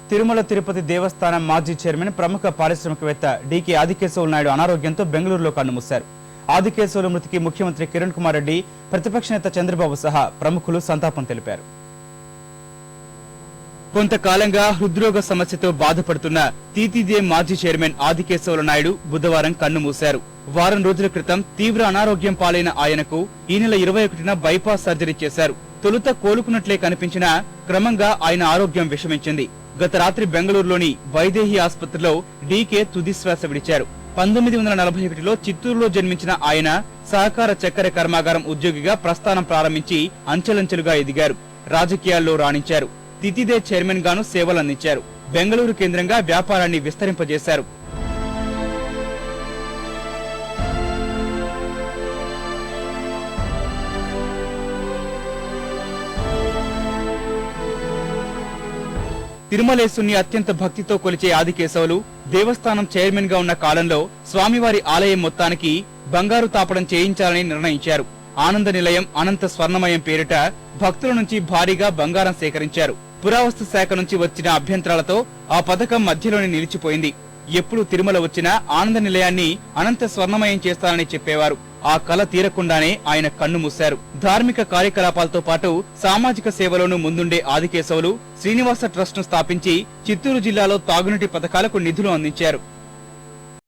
తిరుమల తిరుపతి దేవస్థానం మాజీ చైర్మన్ ప్రముఖ పారిశ్రామికవేత్త డీకే ఆదికేశవ నాయుడు అనారోగ్యంతో బెంగళూరులో కన్నుమూశారు. ఆదికేశవ మృతికి ముఖ్యమంత్రి కిరణ్ కుమార్ రెడ్డి, ప్రతిపక్ష నేత చంద్రబాబు సహా ప్రముఖులు సంతాపం తెలిపారు. కొంతకాలంగా హృద్రోగ సమస్యతో బాధపడుతున్న టీటీడీ మాజీ చైర్మన్ ఆదికేశవ నాయుడు బుధవారం కన్నుమూశారు. వారం రోజుల క్రితం తీవ్ర అనారోగ్యం పాలైన ఆయనకు ఈ నెల 21న బైపాస్ సర్జరీ చేశారు. తొలుత కోలుకున్నట్లే కనిపించినా క్రమంగా ఆయన ఆరోగ్యం విషమించింది. గత రాత్రి బెంగళూరులోని వైదేహి ఆసుపత్రిలో డీకే తుదిశ్వాస విడిచారు. 1941లో చిత్తూరులో జన్మించిన ఆయన సహకార చక్కెర కర్మాగారం ఉద్యోగిగా ప్రస్థానం ప్రారంభించి అంచెలంచెలుగా ఎదిగారు. రాజకీయాల్లో రాణించారు. టిటిడి చైర్మన్ గాను సేవలందించారు. బెంగళూరు కేంద్రంగా వ్యాపారాన్ని విస్తరింపజేశారు. తిరుమలేశుని అత్యంత భక్తితో కొలిచే ఆదికేశవులు దేవస్థానం చైర్మన్ గా ఉన్న కాలంలో స్వామివారి ఆలయం మొత్తానికి బంగారు తాపడం చేయించాలని నిర్ణయించారు. ఆనంద నిలయం అనంత స్వర్ణమయం పేరిట భక్తుల నుంచి భారీగా బంగారం సేకరించారు. పురావస్తు శాఖ నుంచి వచ్చిన అభ్యంతరాలతో ఆ పథకం మధ్యలోనే నిలిచిపోయింది. ఎప్పుడు తిరుమల వచ్చినా ఆనంద నిలయాన్ని అనంత స్వర్ణమయం చేస్తారని చెప్పేవారు. ఆ కల తీరకుండానే ఆయన కన్నుమూశారు. ధార్మిక కార్యకలాపాలతో పాటు సామాజిక సేవలోనూ ముందుండే ఆదికేశవులు శ్రీనివాస ట్రస్ట్ ను స్థాపించి చిత్తూరు జిల్లాలో తాగునీటి పథకాలకు నిధులు అందించారు.